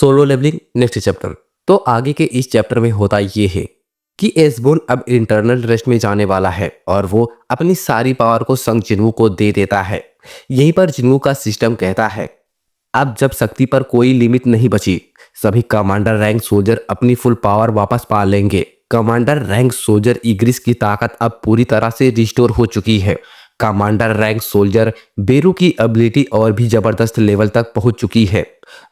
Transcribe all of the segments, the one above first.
Solo levelling next chapter. तो आगे के इस चैप्टर में होता ये है कि एसबोन अब इंटरनल रेस्ट में जाने वाला है और वो अपनी सारी पावर को संग जिन्वू को दे देता है। यहीं पर जिन्वू का सिस्टम कहता है अब जब शक्ति पर कोई लिमिट नहीं बची, सभी कमांडर रैंक सोल्जर अपनी फुल पावर वापस पा लेंगे। कमांडर रैंक सोल्जर इग्रिस की ताकत अब पूरी तरह से रिस्टोर हो चुकी है। कमांडर रैंक सोल्जर बेरू की एबिलिटी और भी जबरदस्त लेवल तक पहुंच चुकी है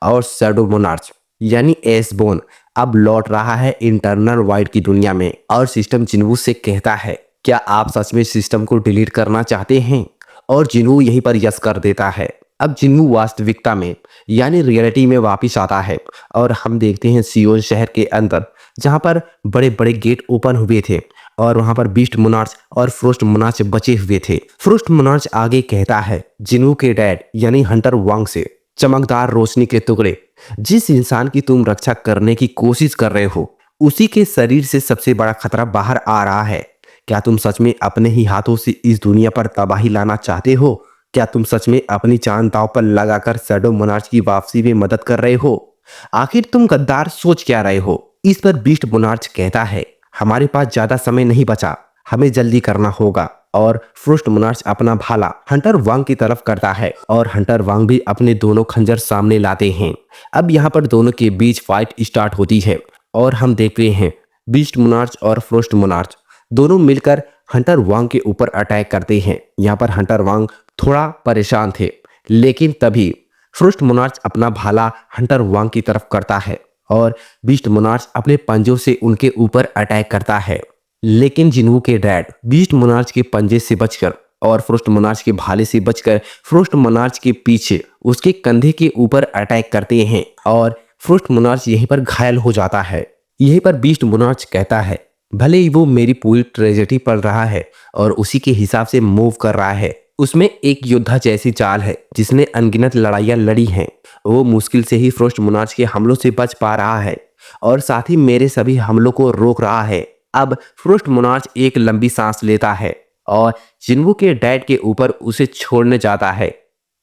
और शैडो मोनार्च यानी एसबोन अब लौट रहा है इंटरनल वाइड की दुनिया में। और सिस्टम जिन्वू से कहता है क्या आप सच में सिस्टम को डिलीट करना चाहते हैं, और जिन्वू यहीं पर यस कर देता है। अब जिन्वू वास्तविकता में यानी रियलिटी में वापिस आता है और हम देखते हैं सियोन शहर के अंदर जहां पर बड़े बड़े गेट ओपन हुए थे और वहां पर बीस्ट मोनार्च और फ्रोस्ट मोनार्च बचे हुए थे। फ्रोस्ट मोनार्च आगे कहता है जिन्वू के डैड यानी हंटर वांग से, चमकदार रोशनी के टुकड़े, जिस इंसान की तुम रक्षा करने की कोशिश कर रहे हो उसी के शरीर से सबसे बड़ा खतरा बाहर आ रहा है। क्या तुम सच में अपने ही हाथों से इस दुनिया पर तबाही लाना चाहते हो? क्या तुम सच में अपनी जान दांव पर लगाकर शैडो मोनार्च की वापसी में मदद कर रहे हो? आखिर तुम गद्दार सोच क्या रहे हो? इस पर बीस्ट मोनार्च कहता है हमारे पास ज्यादा समय नहीं बचा, हमें जल्दी करना होगा। और फ्रोस्ट मोनार्च अपना भाला हंटर वांग की तरफ करता है और हंटर वांग भी अपने दोनों खंजर सामने लाते हैं। अब यहाँ पर दोनों के बीच फाइट स्टार्ट होती है और हम देखते हैं बीस्ट मोनार्च और फ्रोस्ट मोनार्च दोनों मिलकर हंटर वांग के ऊपर अटैक करते हैं। यहाँ पर हंटर वांग थोड़ा परेशान थे, लेकिन तभी फ्रोस्ट मोनार्च अपना भाला हंटर वांग की तरफ करता है और बीस्ट मोनार्च अपने पंजों से उनके ऊपर अटैक करता है। लेकिन जिन्वू के डैड बीस्ट मोनार्च के पंजे से बचकर और फ्रोस्ट मोनार्च के भाले से बचकर फ्रोस्ट मोनार्च के पीछे उसके कंधे के ऊपर अटैक करते हैं और फ्रोस्ट मोनार्च यहीं पर घायल हो जाता है। यहीं पर बीस्ट मोनार्च कहता है भले ही वो मेरी पूरी ट्रेजेडी पढ़ रहा है और उसी के हिसाब से मूव कर रहा है, उसमें एक योद्धा जैसी चाल है जिसने अनगिनत लड़ाइयाँ लड़ी हैं। वो मुश्किल से ही फ्रोस्ट मोनार्च के हमलों से बच पा रहा है और साथ ही मेरे सभी हमलों को रोक रहा है। अब फ्रोस्ट मोनार्च एक लंबी सांस लेता है और जिन्वू के डैड के ऊपर उसे छोड़ने जाता है।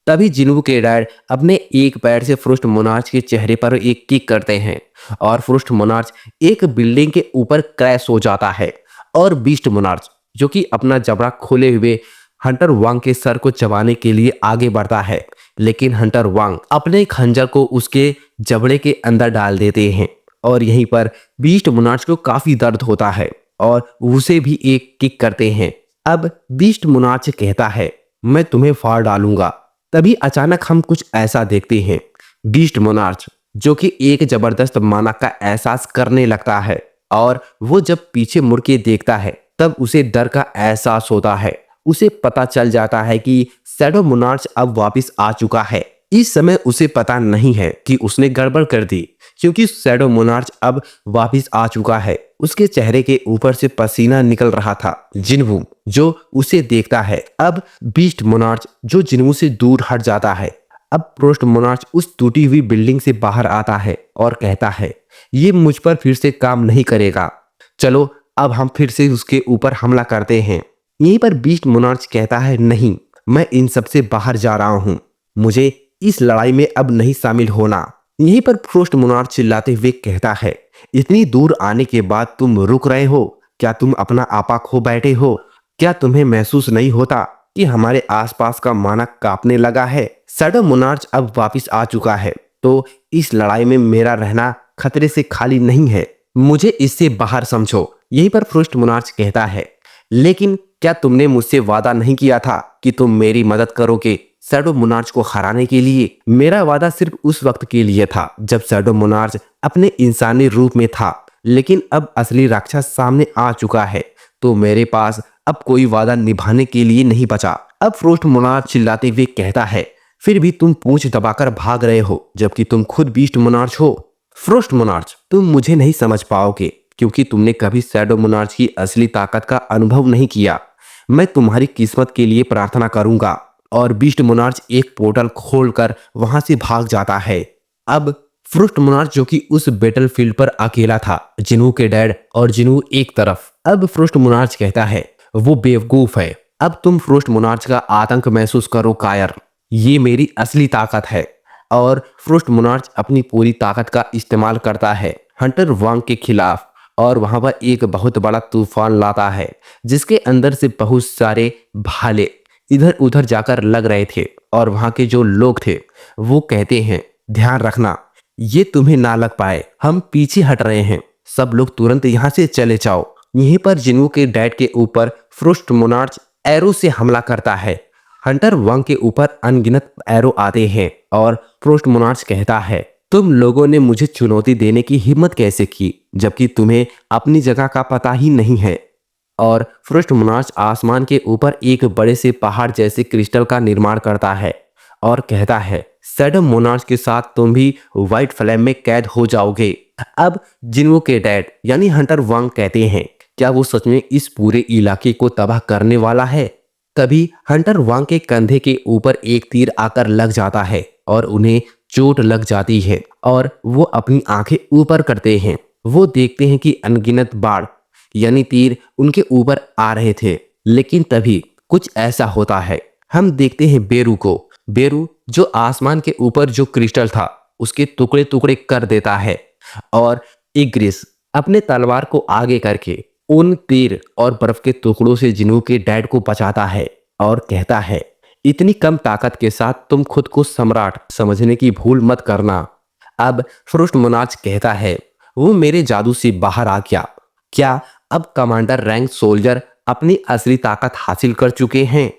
तभी जिन्वू के डैड अपने एक पैर से फ्रोस्ट मोनार्च के चेहरे पर एक किक करते हैं और फ्रोस्ट मोनार्च एक बिल्डिंग के ऊपर क्रैश हो जाता है। और बीस्ट मोनार्च जो कि अपना जबड़ा खोले हुए हंटर वांग के सर को चबाने के लिए आगे बढ़ता है, लेकिन हंटर वांग अपने खंजर को उसके जबड़े के अंदर डाल देते हैं और यहीं पर बीस्ट मोनार्च को काफी दर्द होता है और उसे भी एक किक करते हैं। अब बीस्ट मोनार्च कहता है मैं तुम्हें फाड़ डालूंगा। तभी अचानक हम कुछ ऐसा देखते हैं, बीस्ट मोनार्च जो कि एक जबरदस्त मानक का एहसास करने लगता है और वो जब पीछे मुड़ के देखता है तब उसे डर का एहसास होता है। उसे पता चल जाता है कि शैडो मोनार्च अब वापस आ चुका है। इस समय उसे पता नहीं है कि उसने गड़बड़ कर दी, क्योंकि शैडो मोनार्च अब वापस आ चुका है। उसके चेहरे के ऊपर से पसीना निकल रहा था। जिन्वू जो उसे देखता है, अब बीस्ट मोनार्च जो जिन्वू से दूर हट जाता है। अब फ्रोस्ट मोनार्च उस टूटी हुई बिल्डिंग से बाहर आता है और कहता है ये मुझ पर फिर से काम नहीं करेगा, चलो अब हम फिर से उसके ऊपर हमला करते हैं। यहीं पर बीस्ट मोनार्च कहता है नहीं, मैं इन सब से बाहर जा रहा हूँ, मुझे इस लड़ाई में अब नहीं शामिल होना। यहीं पर फ्रोस्ट मोनार्च चिल्लाते हुए कहता है इतनी दूर आने के बाद तुम रुक रहे हो? क्या तुम अपना आपा खो बैठे हो? क्या तुम्हें महसूस नहीं होता कि हमारे आसपास का मानक कांपने लगा है? शैडो मोनार्च अब वापस आ चुका है, तो इस लड़ाई में मेरा रहना खतरे से खाली नहीं है, मुझे इससे बाहर समझो। यहीं पर फ्रोस्ट मोनार्च कहता है लेकिन क्या तुमने मुझसे वादा नहीं किया था कि तुम मेरी मदद करोगे शैडो मोनार्च को हराने के लिए? मेरा वादा सिर्फ उस वक्त के लिए था जब शैडो मोनार्च अपने इंसानी रूप में था, लेकिन अब असली राक्षस सामने आ चुका है, तो मेरे पास अब कोई वादा निभाने के लिए नहीं बचा। अब फ्रोस्ट मोनार्च चिल्लाते हुए कहता है फिर भी तुम पूंछ दबाकर भाग रहे हो जबकि तुम खुद बीस्ट मोनार्च हो। फ्रोस्ट मोनार्च तुम मुझे नहीं समझ पाओगे क्योंकि तुमने कभी शैडो मोनार्च की असली ताकत का अनुभव नहीं किया। मैं तुम्हारी किस्मत के लिए प्रार्थना करूंगा। और बीस्ट मोनार्च एक पोर्टल खोलकर वहां से भाग जाता है। अब फ्रोस्ट मोनार्च जो कि उस बैटलफील्ड पर अकेला था, जिन्वू के डैड और जिन्वू एक तरफ। अब फ्रोस्ट मोनार्च कहता है वो बेवकूफ है, अब तुम फ्रोस्ट मोनार्च का आतंक महसूस करो कायर, ये मेरी असली ताकत है। और फ्रोस्ट मोनार्च अपनी पूरी ताकत का इस्तेमाल करता है हंटर वांग के खिलाफ, और वहां पर एक बहुत बड़ा तूफान लाता है जिसके अंदर से बहुत सारे भाले इधर उधर जाकर लग रहे थे। और वहां के जो लोग थे वो कहते हैं, ध्यान रखना ये तुम्हें ना लग पाए, हम पीछे हट रहे हैं, सब लोग तुरंत यहाँ से चले जाओ। यहीं पर जिन्हों के डैड के ऊपर फ्रोस्ट मोनार्च एरो से हमला करता है। हंटर वांग के ऊपर अनगिनत एरो आते हैं और फ्रोस्ट मोनार्च कहता है, तुम लोगों ने मुझे चुनौती देने की हिम्मत कैसे की, जबकि तुम्हें अपनी जगह का पता ही नहीं है। और फ्रोस्ट मोनार्च आसमान के ऊपर एक बड़े से पहाड़ जैसे क्रिस्टल का निर्माण करता है और कहता है, सैडम मोनार्च के साथ तुम भी व्हाइट फ्लेम में कैद हो जाओगे। अब जिन्हो के डैड यानी हंटर वांग कहते हैं, क्या वो सच में इस पूरे इलाके को तबाह करने वाला है? तभी हंटर वांग के कंधे के ऊपर एक तीर आकर लग जाता है और उन्हें चोट लग जाती है और वो अपनी आंखें ऊपर करते हैं। वो देखते हैं कि अनगिनत बाढ़ यानी तीर उनके ऊपर आ रहे थे, लेकिन तभी कुछ ऐसा होता है। हम देखते हैं बेरू को। बेरू जो आसमान के ऊपर जो क्रिस्टल था उसके टुकड़े टुकड़े कर देता है और इग्रिस अपने तलवार को आगे करके उन तीर और बर्फ के टुकड़ों से जिन्हों के डैड को बचाता है और कहता है, इतनी कम ताकत के साथ तुम खुद को सम्राट समझने की भूल मत करना। अब फ्रोस्ट मोनार्च कहता है, वो मेरे जादू से बाहर आ गया। क्या अब कमांडर रैंक सोल्जर अपनी असली ताकत हासिल कर चुके हैं?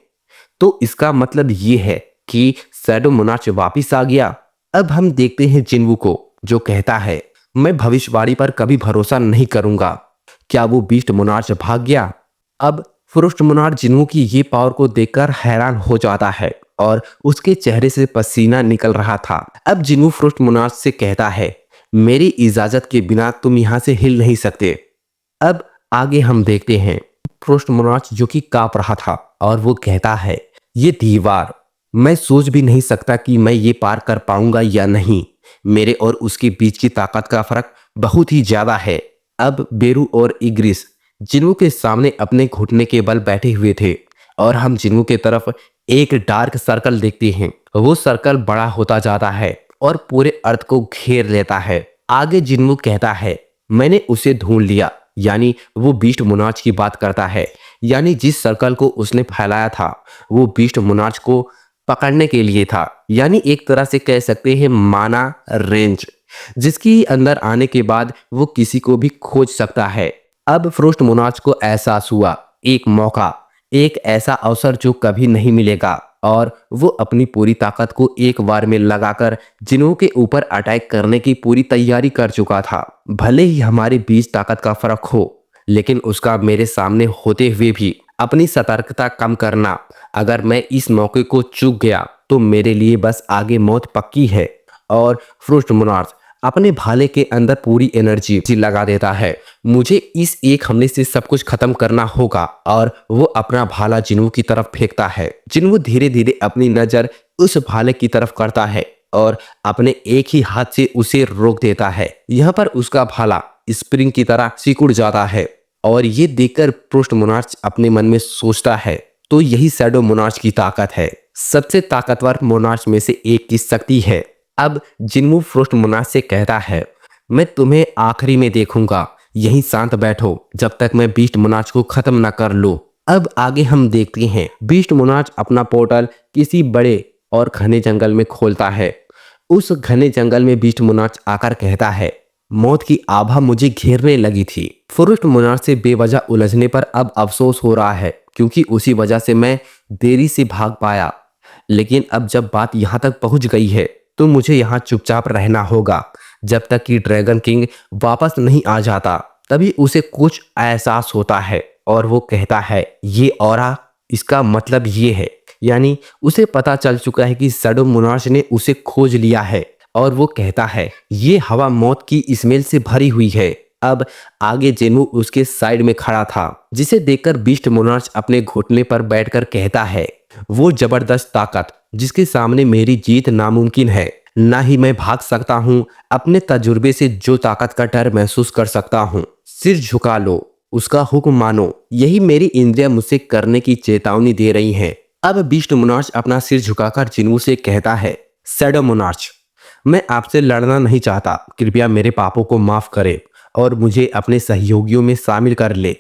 तो इसका मतलब ये है कि शैडो मोनार्च वापिस आ गया। अब हम देखते हैं जिन्वू को, जो कहता है, मैं भविष्यवाणी पर कभी भरोसा नहीं करूंगा। क्या वो बीस्ट मोनार्च भाग गया? अब फ्रोस्ट मोनार्च जिन्वू की ये पावर को देखकर हैरान हो जाता है और उसके चेहरे से पसीना निकल रहा था। अब जिन्वू फ्रोस्ट मोनार्च से कहता है, मेरी इजाजत के बिना तुम यहाँ से हिल नहीं सकते। अब आगे हम देखते हैं फ्रोस्ट मोनार्च जो कि कांप रहा था और वो कहता है, ये दीवार, मैं सोच भी नहीं सकता कि मैं ये पार कर पाऊंगा या नहीं। मेरे और उसके बीच की ताकत का फर्क बहुत ही ज्यादा है। अब बेरू और इग्रिस जिन्वू के सामने अपने घुटने के बल बैठे हुए थे और हम जिन्वू के तरफ एक डार्क सर्कल देखते हैं। वो सर्कल बड़ा होता जाता है और पूरे अर्थ को घेर लेता है। आगे जिन्वू कहता है, मैंने उसे ढूंढ लिया, यानी वो बीस्ट मोनार्च की बात करता है। यानी जिस सर्कल को उसने फैलाया था वो बीस्ट मोनार्च को पकड़ने के लिए था, यानी एक तरह से कह सकते हैं माना रेंज, जिसकी अंदर आने के बाद वो किसी को भी खोज सकता है। अब फ्रोस्ट मोनार्च को एहसास हुआ, एक मौका, एक ऐसा अवसर जो कभी नहीं मिलेगा, और वो अपनी पूरी ताकत को एक बार में लगाकर जिन्हों के ऊपर अटैक करने की पूरी तैयारी कर चुका था। भले ही हमारे बीच ताकत का फर्क हो, लेकिन उसका मेरे सामने होते हुए भी अपनी सतर्कता कम करना। अगर मैं इस मौके को चूक गया तो मेरे लिए बस आगे मौत पक्की है। और फ्रोस्ट मोनार्च अपने भाले के अंदर पूरी एनर्जी लगा देता है। मुझे इस एक हमले से सब कुछ खत्म करना होगा, और वो अपना भाला जिन्वू की तरफ फेंकता है। जिन्वू धीरे धीरे अपनी नजर उस भाले की तरफ करता है और अपने एक ही हाथ से उसे रोक देता है। यहाँ पर उसका भाला स्प्रिंग की तरह सिकुड़ जाता है और ये देखकर फ्रोस्ट मोनार्च अपने मन में सोचता है, तो यही शैडो मोनार्च की ताकत है, सबसे ताकतवर मोनार्च में से एक की शक्ति है। अब जिन्वू फ्रोस्ट मोनार्च से कहता है, मैं तुम्हें आखिरी में देखूंगा, यहीं शांत बैठो जब तक मैं बीस्ट मोनार्च को खत्म न कर लूं। अब आगे हम देखते हैं बीस्ट मोनार्च अपना पोर्टल किसी बड़े और घने जंगल में खोलता है। उस घने जंगल में बीस्ट मोनार्च आकर कहता है, मौत की आभा मुझे घेरने लगी थी। फ्रोस्ट मोनार्च से बेवजह उलझने पर अब अफसोस हो रहा है, क्योंकि उसी वजह से मैं देरी से भाग पाया। लेकिन अब जब बात यहाँ तक पहुँच गई है तो मुझे यहाँ चुपचाप रहना होगा जब तक कि ड्रैगन किंग वापस नहीं आ जाता। तभी उसे कुछ एहसास होता है और वो कहता है, ये ऑरा, इसका मतलब ये है, यानी उसे पता चल चुका है कि शैडो मोनार्च ने उसे खोज लिया है। और वो कहता है, ये हवा मौत की स्मेल से भरी हुई है। अब आगे जिन्वू उसके साइड में खड़ा था, जिसे देखकर बीस्ट मोनार्च अपने घुटने पर बैठकर कहता है, वो जबरदस्त ताकत जिसके सामने मेरी जीत नामुमकिन है। ना ही मैं भाग सकता हूँ, अपने तजुर्बे से जो ताकत का डर महसूस कर सकता हूँ। सिर झुका लो, उसका हुक्म मानो, यही मेरी इंद्रियां मुझसे करने की चेतावनी दे रही हैं। अब बीस्ट मोनार्च अपना सिर झुकाकर जिन्वू से कहता है, शैडो मोनार्च, मैं आपसे लड़ना नहीं चाहता, कृपया मेरे पापों को माफ करें और मुझे अपने सहयोगियों में शामिल कर ले।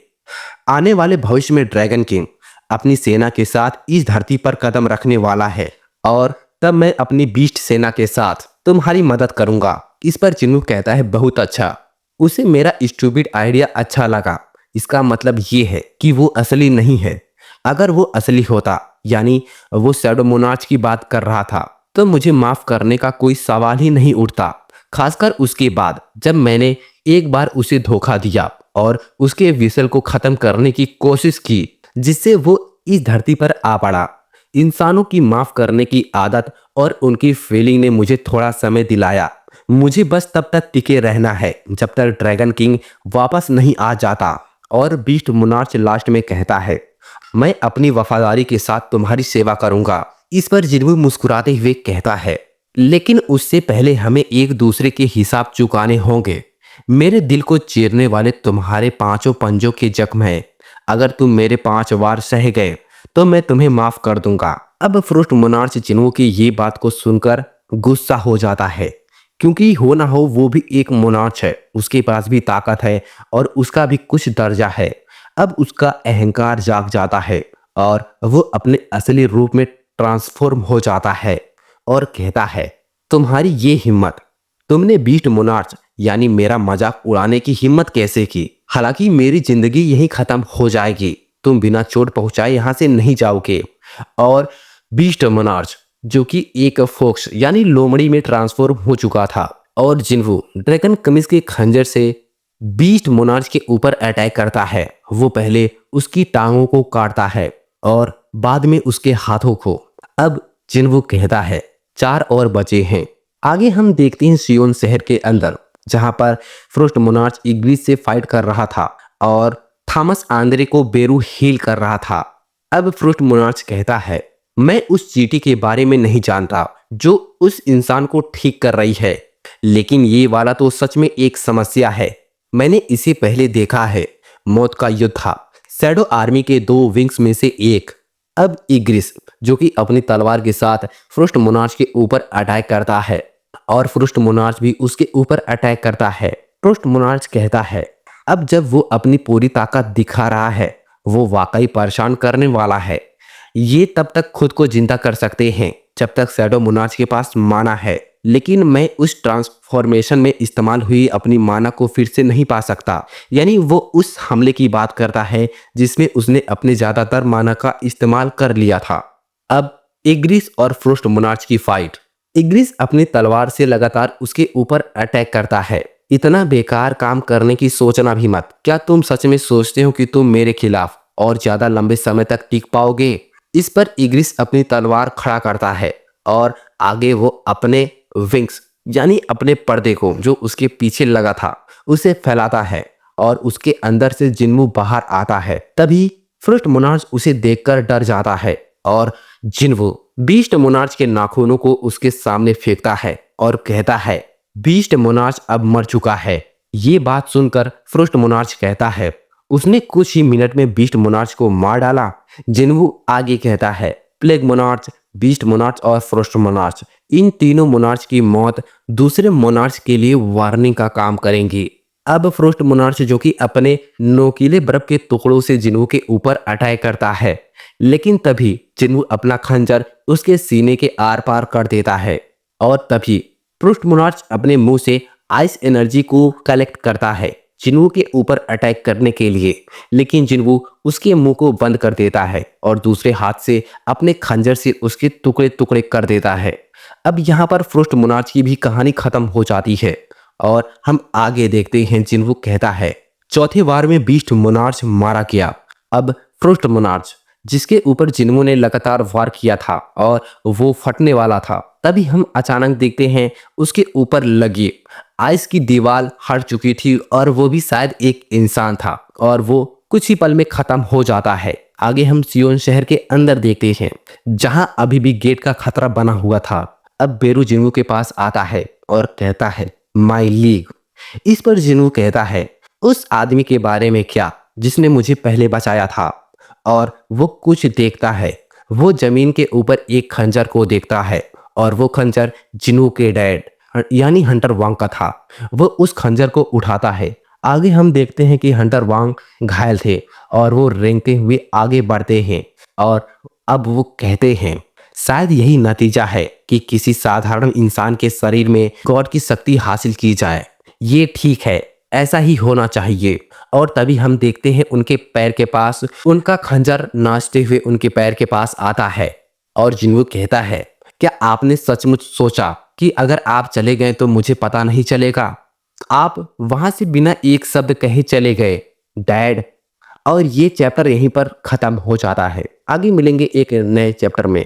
आने वाले भविष्य में ड्रैगन किंग अपनी सेना के साथ इस धरती पर कदम रखने वाला है और तब मैं अपनी बीस्ट सेना के साथ तुम्हारी मदद करूंगा। इस पर चिन्नू कहता है बहुत अच्छा। उसे मेरा स्टूपिड आइडिया अच्छा लगा। इसका मतलब ये है कि वो असली नहीं है। अगर वो असली होता, यानी वो शैडो मोनार्च की बात कर रहा था, तो मुझे माफ करने का कोई सवाल ही नहीं उठता। खासकर उसके बाद जब मैंने एक बार उसे धोखा दिया और उसके विसल को खत्म करने की कोशिश की, जिससे वो इस धरती पर आ पड़ा। इंसानों की माफ करने की आदत और उनकी फीलिंग ने मुझे थोड़ा समय दिलाया। मुझे बस तब तक टिके रहना है जब तक ड्रैगन किंग वापस नहीं आ जाता। और बीस्ट मोनार्च लास्ट में कहता है, मैं अपनी वफादारी के साथ तुम्हारी सेवा करूंगा। इस पर जिन्हों मुस्कुराते हुए कहता है, लेकिन उससे पहले हमें एक दूसरे के हिसाब चुकाने होंगे। मेरे दिल को चीरने वाले तुम्हारे पांचों पंजों के जख्म हैं। अगर तुम मेरे 5 वार सह गए तो मैं तुम्हें माफ कर दूंगा। अब फ्रोस्ट मोनार्च जिन्हों की ये बात को सुनकर गुस्सा हो जाता है, क्योंकि हो ना हो वो भी एक मोनार्च है, उसके पास भी ताकत है और उसका भी कुछ दर्जा है। अब उसका अहंकार जाग जाता है और वो अपने असली रूप में ट्रांसफॉर्म हो जाता है और कहता है, तुम्हारी ये हिम्मत, तुमने बीस्ट मोनार्च यानी मेरा मजाक उड़ाने की हिम्मत कैसे की? हालांकि मेरी जिंदगी यहीं खत्म हो जाएगी, तुम बिना चोट पहुंचाए यहां से नहीं जाओगे। और बीस्ट मोनार्च जो कि एक फोक्स यानी लोमड़ी में ट्रांसफॉर्म हो चुका था, और जिन्वू ड्रैगन कमिस के खंजर से बीस्ट मोनार्च के ऊपर अटैक करता है। वो पहले उसकी टांगों को काटता है और बाद में उसके हाथों को। अब जिन्वू कहता है 4 और बचे हैं। आगे हम देखते हैं सियोन शहर के अंदर, जहां पर फ्रोस्ट मोनार्च इग्रिस से फाइट कर रहा था और थॉमस आंद्रे को बेरू हील कर रहा था। अब फ्रोस्ट मोनार्च कहता है, मैं उस चींटी के बारे में नहीं जानता जो उस इंसान को ठीक कर रही है, लेकिन ये वाला तो सच में एक समस्या है। मैंने इसे पहले देखा है। मौत का युद्ध था, शैडो आर्मी के 2 विंग्स में से एक। अब इग्रिस जो कि अपनी तलवार के साथ फ्रोस्ट मोनार्च के ऊपर अटैक करता है और फ्रोस्ट मोनार्च भी उसके ऊपर अटैक करता है। फ्रोस्ट मोनार्च कहता है, अब जब वो अपनी पूरी ताकत दिखा रहा है, वो वाकई परेशान करने वाला है। ये तब तक खुद को जिंदा कर सकते हैं जब तक शैडो मोनार्च के पास माना है, लेकिन मैं उस ट्रांसफॉर्मेशन में इस्तेमाल हुई अपनी माना को फिर से नहीं पा सकता। यानी वो उस हमले की बात करता है जिसमें उसने अपने ज्यादातर माना का इस्तेमाल कर लिया था। अब इग्रिस और फ्रोस्ट मोनार्च की फाइट। इग्रिस अपनी तलवार से लगातार उसके ऊपर अटैक करता है। इतना बेकार काम करने की सोचना भी मत। क्या तुम सच में सोचते हो कि तुम मेरे खिलाफ और ज्यादा लंबे समय तक टिक पाओगे? इस पर इग्रिस अपनी तलवार खड़ा करता है और आगे वो अपने विंग्स यानी अपने पर्दे को जो उसके पीछे लगा था उसे फैलाता है और उसके अंदर से जिन्वू बाहर आता है। तभी फ्रोस्ट मोनार्च उसे देखकर डर जाता है और जिन्वू बीस्ट मोनार्च के नाखूनों को उसके सामने फेंकता है और कहता है, बीस्ट मोनार्च अब मर चुका है। ये बात सुनकर फ्रोस्ट मोनार्च कहता है, उसने कुछ ही मिनट में बीस्ट मोनार्च को मार डाला। जिन्वू आगे कहता है, प्लेग मोनार्च, बीस्ट मोनार्च और फ्रोस्ट मोनार्च, इन तीनों मोनार्च की मौत दूसरे मोनार्च के लिए वार्निंग का काम करेंगी। अब फ्रोस्ट मोनार्च जो कि अपने नोकीले बर्फ के टुकड़ों से जिन्वू के ऊपर अटैक करता है, लेकिन तभी जिन्वू अपना खंजर उसके सीने के आर पार कर देता है और तभी फ्रोस्ट मोनार्च अपने मुंह से आइस एनर्जी को कलेक्ट करता है जिन्वू के ऊपर अटैक करने के लिए, लेकिन जिन्वू उसके मुंह को बंद कर देता है और दूसरे हाथ से अपने खंजर से उसके टुकड़े टुकड़े कर देता है। अब यहाँ पर फ्रोस्ट मोनार्च की भी कहानी खत्म हो जाती है और हम आगे देखते हैं। जिन्वू कहता है, चौथे वार में बीस्ट मोनार्च मारा गया। अब फ्रोस्ट मोनार्च जिसके ऊपर जिन्वू ने लगातार वार किया था और वो फटने वाला था, तभी हम अचानक देखते हैं उसके ऊपर लगी आइस की दीवार हट चुकी थी और वो भी शायद एक इंसान था और वो कुछ ही पल में खत्म हो जाता है। आगे हम सियोन शहर के अंदर देखते हैं जहां अभी भी गेट का खतरा बना हुआ था। अब बेरू जिन्वू के पास आता है और कहता है, माई लीग। इस पर जिन्वू कहता है, उस आदमी के बारे में क्या जिसने मुझे पहले बचाया था? और वो कुछ देखता है। वो जमीन के ऊपर एक खंजर को देखता है और वो खंजर जिन्वू के डैड यानी हंटर वांग का था। वो उस खंजर को उठाता है। आगे हम देखते हैं कि हंटर वांग घायल थे और वो रेंगते हुए आगे बढ़ते हैं और अब वो कहते हैं शायद यही नतीजा है कि किसी साधारण इंसान के शरीर में गॉड की शक्ति हासिल की जाए। ये ठीक है, ऐसा ही होना चाहिए। और तभी हम देखते हैं उनके पैर के पास उनका खंजर नाचते हुए उनके पैर के पास आता है और जिन्वो कहता है, क्या आपने सचमुच सोचा कि अगर आप चले गए तो मुझे पता नहीं चलेगा? आप वहां से बिना एक शब्द कहे चले गए, डैड। और ये चैप्टर यहीं पर खत्म हो जाता है। आगे मिलेंगे एक नए चैप्टर में।